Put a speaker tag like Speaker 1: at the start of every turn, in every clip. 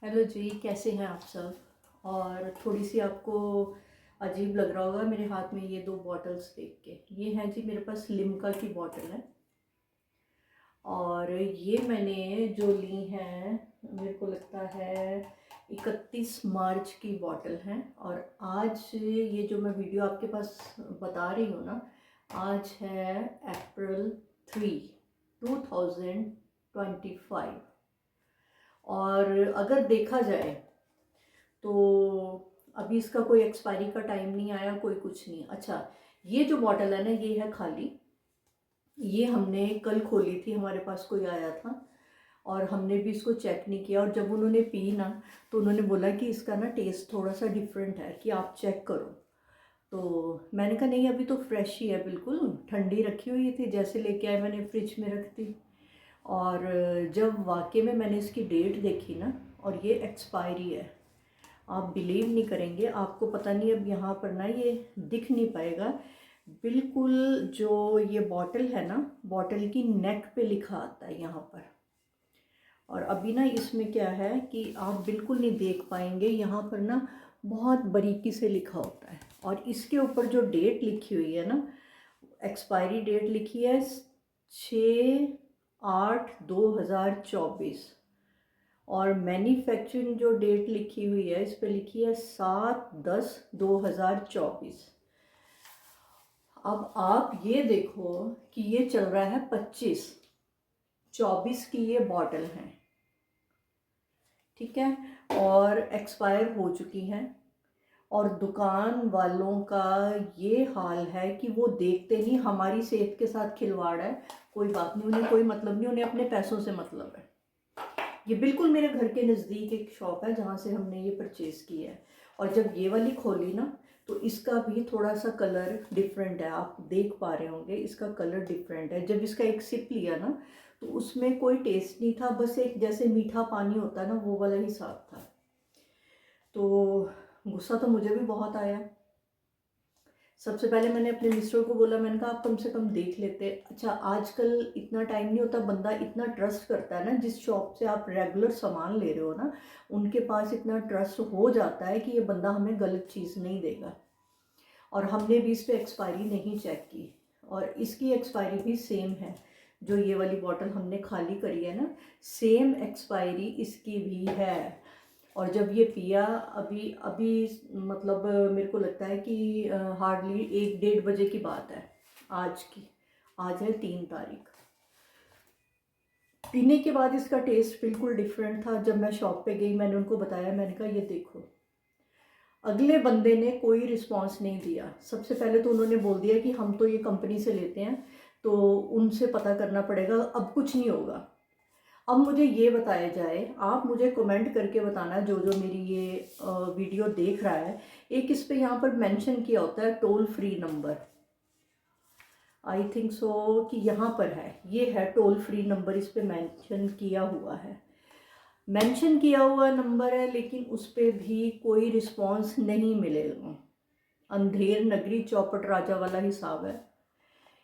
Speaker 1: Hello जी, कैसे हैं आप सब। और थोड़ी सी आपको अजीब लग रहा होगा मेरे हाथ में ये दो बॉटल्स देख के। ये है जी मेरे पास लिम्का की बॉटल है और ये मैंने जो ली हैं मेरे को लगता है 31 मार्च की बॉटल है। और आज ये जो मैं वीडियो आपके पास बता रही हूँ ना, आज है अप्रैल 3, 2025। और अगर देखा जाए तो अभी इसका कोई एक्सपायरी का टाइम नहीं आया, कोई कुछ नहीं। अच्छा, ये जो बॉटल है ना, ये है खाली। ये हमने कल खोली थी, हमारे पास कोई आया था और हमने भी इसको चेक नहीं किया। और जब उन्होंने पी ना, तो उन्होंने बोला कि इसका ना टेस्ट थोड़ा सा डिफरेंट है, कि आप चेक करो। तो मैंने कहा नहीं, अभी तो फ्रेश ही है, बिल्कुल ठंडी रखी हुई थी, जैसे लेके आए मैंने फ्रिज में रख दी। और जब वाकई में मैंने इसकी डेट देखी ना, और ये एक्सपायरी है, आप बिलीव नहीं करेंगे। आपको पता नहीं अब यहाँ पर ना ये दिख नहीं पाएगा, बिल्कुल जो ये बॉटल है ना, बॉटल की नेक पे लिखा आता है यहाँ पर। और अभी ना इसमें क्या है कि आप बिल्कुल नहीं देख पाएंगे, यहाँ पर ना बहुत बारीकी से लिखा होता है। और इसके ऊपर जो डेट लिखी हुई है ना, एक्सपायरी डेट लिखी है 6/8/2024। और मैन्युफैक्चरिंग जो डेट लिखी हुई है इस पर लिखी है 7/10/2024। अब आप ये देखो कि ये चल रहा है 25/24 की ये बॉटल है, ठीक है, और एक्सपायर हो चुकी हैं। और दुकान वालों का ये हाल है कि वो देखते नहीं, हमारी सेहत के साथ खिलवाड़ है, कोई बात नहीं, उन्हें कोई मतलब नहीं, उन्हें अपने पैसों से मतलब है। ये बिल्कुल मेरे घर के नज़दीक एक शॉप है जहाँ से हमने ये परचेज़ की है। और जब ये वाली खोली ना, तो इसका भी थोड़ा सा कलर डिफरेंट है, आप देख पा रहे होंगे, इसका कलर डिफरेंट है। जब इसका एक सिप लिया ना, तो उसमें कोई टेस्ट नहीं था, बस एक जैसे मीठा पानी होता है ना, वो वाला हिसाब था। तो गुस्सा तो मुझे भी बहुत आया। सबसे पहले मैंने अपने मिस्टर को बोला, मैंने कहा आप कम से कम देख लेते। अच्छा, आजकल इतना टाइम नहीं होता, बंदा इतना ट्रस्ट करता है ना, जिस शॉप से आप रेगुलर सामान ले रहे हो ना, उनके पास इतना ट्रस्ट हो जाता है कि ये बंदा हमें गलत चीज़ नहीं देगा। और हमने भी इस पर एक्सपायरी नहीं चेक की, और इसकी एक्सपायरी भी सेम है। जो ये वाली बॉटल हमने खाली करी है ना, सेम एक्सपायरी इसकी भी है। और जब ये पिया अभी अभी, मतलब मेरे को लगता है कि हार्डली 1-1:30 बजे की बात है आज की। आज है 3 तारीख। पीने के बाद इसका टेस्ट बिल्कुल डिफरेंट था। जब मैं शॉप पे गई, मैंने उनको बताया, मैंने कहा ये देखो। अगले बंदे ने कोई रिस्पांस नहीं दिया। सबसे पहले तो उन्होंने बोल दिया कि हम तो ये कंपनी से लेते हैं, तो उनसे पता करना पड़ेगा, अब कुछ नहीं होगा। अब मुझे ये बताया जाए, आप मुझे कमेंट करके बताना, जो जो मेरी ये वीडियो देख रहा है, एक इस पे यहाँ पर मेंशन किया होता है toll free number, I think so कि यहाँ पर है, ये है टोल फ्री नंबर, इस पे मेंशन किया हुआ है। मेंशन किया हुआ नंबर है, लेकिन उस पर भी कोई रिस्पांस नहीं मिलेगा। अंधेर नगरी चौपट राजा वाला हिसाब है।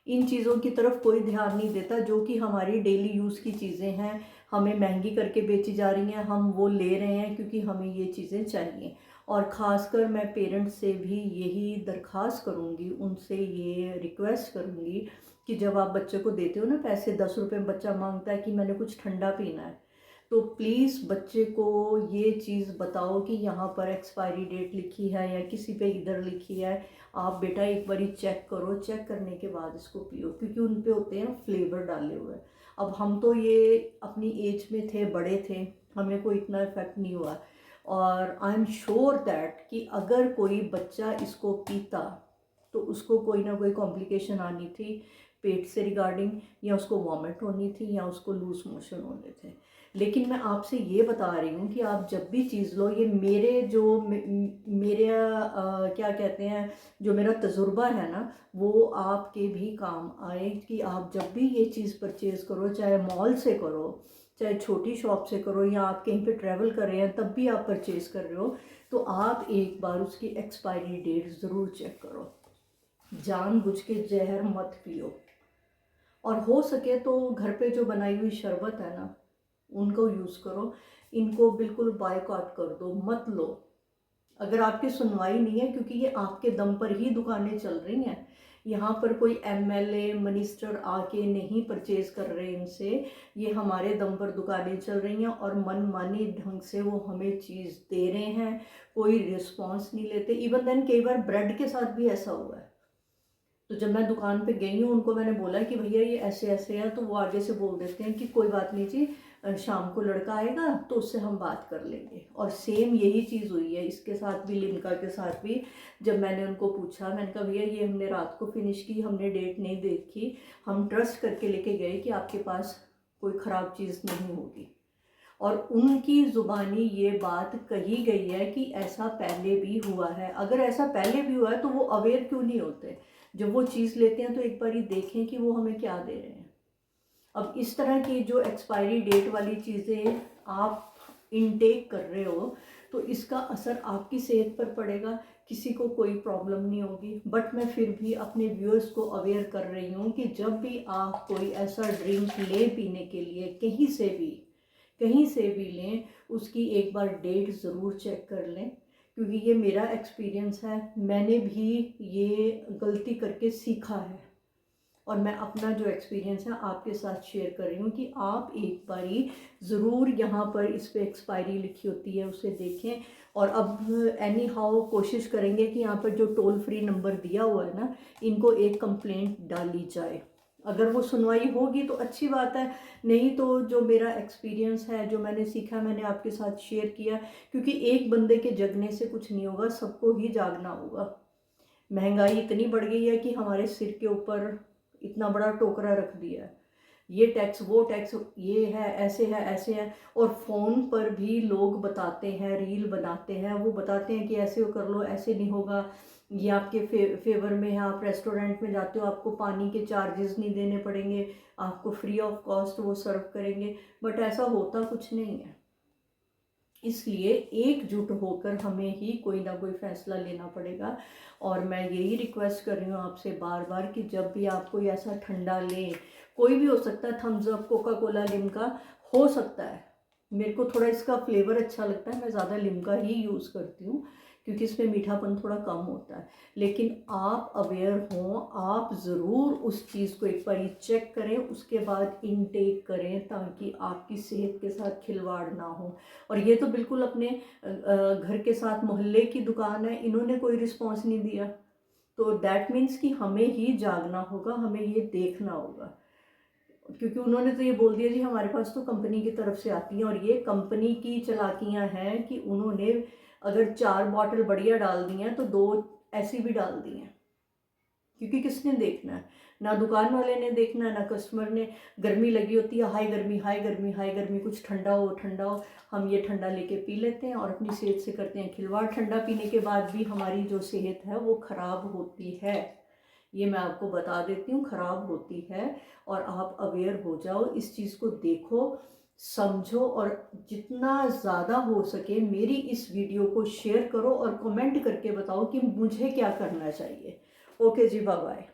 Speaker 1: इन चीज़ों की तरफ कोई ध्यान नहीं देता, जो कि हमारी डेली यूज़ की चीज़ें हैं, हमें महंगी करके बेची जा रही हैं, हम वो ले रहे हैं क्योंकि हमें ये चीज़ें चाहिए। और ख़ासकर मैं पेरेंट्स से भी यही दरख्वास्त करूँगी, उनसे ये रिक्वेस्ट करूँगी कि जब आप बच्चे को देते हो ना पैसे, 10 रुपये बच्चा मांगता है कि मैंने कुछ ठंडा पीना है, तो प्लीज़ बच्चे को ये चीज़ बताओ कि यहाँ पर एक्सपायरी डेट लिखी है या किसी पे इधर लिखी है, आप बेटा एक बारी चेक करो, चेक करने के बाद इसको पियो, क्योंकि उन पे होते हैं फ्लेवर डाले हुए। अब हम तो ये अपनी एज में थे, बड़े थे, हमें कोई इतना इफेक्ट नहीं हुआ। और आई एम श्योर दैट कि अगर कोई बच्चा इसको पीता तो उसको कोई ना कोई कॉम्प्लिकेशन आनी थी पेट से रिगार्डिंग, या उसको वॉमिट होनी थी, या उसको लूज मोशन होने थे। लेकिन मैं आपसे ये बता रही हूँ कि आप जब भी चीज़ लो, ये मेरे जो मेरे क्या कहते हैं, जो मेरा तजुर्बा है ना, वो आपके भी काम आए। कि आप जब भी ये चीज़ परचेज़ करो, चाहे मॉल से करो, चाहे छोटी शॉप से करो, या आप कहीं पे ट्रैवल कर रहे हैं तब भी आप परचेज़ कर रहे हो, तो आप एक बार उसकी एक्सपायरी डेट ज़रूर चेक करो। जानबूझ के जहर मत पियो। और हो सके तो घर पे जो बनाई हुई शरबत है ना, उनको यूज़ करो। इनको बिल्कुल बायकॉट कर दो, मत लो। अगर आपकी सुनवाई नहीं है, क्योंकि ये आपके दम पर ही दुकानें चल रही हैं, यहाँ पर कोई एमएलए मिनिस्टर आके नहीं परचेज कर रहे इनसे, ये हमारे दम पर दुकानें चल रही हैं और मनमानी ढंग से वो हमें चीज़ दे रहे हैं, कोई रिस्पॉन्स नहीं लेते। इवन देन कई बार ब्रेड के साथ भी ऐसा हुआ है। तो जब मैं दुकान पे गई हूँ, उनको मैंने बोला कि भैया ये ऐसे ऐसे है, तो वो आगे से बोल देते हैं कि कोई बात नहीं जी, शाम को लड़का आएगा तो उससे हम बात कर लेंगे। और सेम यही चीज़ हुई है इसके साथ भी, लिम्का के साथ भी। जब मैंने उनको पूछा, मैंने कहा भैया ये हमने रात को फिनिश की, हमने डेट नहीं देखी, हम ट्रस्ट करके लेके गए कि आपके पास कोई ख़राब चीज़ नहीं होगी। और उनकी ज़ुबानी ये बात कही गई है कि ऐसा पहले भी हुआ है। अगर ऐसा पहले भी हुआ है तो वो अवेयर क्यों नहीं होते? जब वो चीज़ लेते हैं तो एक बार ही देखें कि वो हमें क्या दे रहे हैं। अब इस तरह की जो एक्सपायरी डेट वाली चीज़ें आप इनटेक कर रहे हो, तो इसका असर आपकी सेहत पर पड़ेगा। किसी को कोई प्रॉब्लम नहीं होगी, बट मैं फिर भी अपने व्यूअर्स को अवेयर कर रही हूँ कि जब भी आप कोई ऐसा ड्रिंक लें पीने के लिए, कहीं से भी लें, उसकी एक बार डेट ज़रूर चेक कर लें। क्योंकि ये मेरा एक्सपीरियंस है, मैंने भी ये गलती करके सीखा है और मैं अपना जो एक्सपीरियंस है आपके साथ शेयर कर रही हूँ कि आप एक बारी ज़रूर यहाँ पर इस पर एक्सपायरी लिखी होती है उसे देखें। और अब एनी हाउ कोशिश करेंगे कि यहाँ पर जो टोल फ्री नंबर दिया हुआ है ना, इनको एक कंप्लेंट डाली जाए। अगर वो सुनवाई होगी तो अच्छी बात है, नहीं तो जो मेरा एक्सपीरियंस है, जो मैंने सीखा, मैंने आपके साथ शेयर किया। क्योंकि एक बंदे के जगने से कुछ नहीं होगा, सबको ही जागना होगा। महंगाई इतनी बढ़ गई है कि हमारे सिर के ऊपर इतना बड़ा टोकरा रख दिया है, ये टैक्स वो टैक्स, ये है ऐसे है ऐसे है। और फ़ोन पर भी लोग बताते हैं, रील बनाते हैं, वो बताते हैं कि ऐसे कर लो, ऐसे नहीं होगा, ये आपके फेवर में है। आप रेस्टोरेंट में जाते हो, आपको पानी के चार्जेस नहीं देने पड़ेंगे, आपको फ्री ऑफ कॉस्ट वो सर्व करेंगे, बट ऐसा होता कुछ नहीं है। इसलिए एकजुट होकर हमें ही कोई ना कोई फैसला लेना पड़ेगा। और मैं यही रिक्वेस्ट कर रही हूँ आपसे बार बार कि जब भी आप कोई ऐसा ठंडा लें, कोई भी हो सकता है, Thums Up, Coca Cola, Limca हो सकता है। मेरे को थोड़ा इसका फ्लेवर अच्छा लगता है, मैं ज़्यादा लिम्का ही यूज़ करती हूँ क्योंकि इसमें मीठापन थोड़ा कम होता है। लेकिन आप अवेयर हों, आप ज़रूर उस चीज़ को एक बार चेक करें, उसके बाद इनटेक करें, ताकि आपकी सेहत के साथ खिलवाड़ ना हो। और ये तो बिल्कुल अपने घर के साथ मोहल्ले की दुकान है, इन्होंने कोई रिस्पॉन्स नहीं दिया, तो दैट मीन्स कि हमें ही जागना होगा, हमें ये देखना होगा। क्योंकि उन्होंने तो ये बोल दिया जी हमारे पास तो कंपनी की तरफ से आती हैं, और ये कंपनी की चालाकियां हैं कि उन्होंने अगर 4 बॉटल बढ़िया डाल दी हैं तो 2 ऐसी भी डाल दी हैं। क्योंकि किसने देखना है? ना दुकान वाले ने देखना है, ना कस्टमर ने। गर्मी लगी होती है, हाई गर्मी हाई गर्मी हाई गर्मी, कुछ ठंडा हो ठंडा हो, हम ये ठंडा लेके पी लेते हैं और अपनी सेहत से करते हैं खिलवाड़। ठंडा पीने के बाद भी हमारी जो सेहत है वो ख़राब होती है, ये मैं आपको बता देती हूँ, ख़राब होती है। और आप अवेयर हो जाओ, इस चीज़ को देखो, समझो, और जितना ज़्यादा हो सके मेरी इस वीडियो को शेयर करो और कमेंट करके बताओ कि मुझे क्या करना चाहिए। ओके जी, बाय बाय।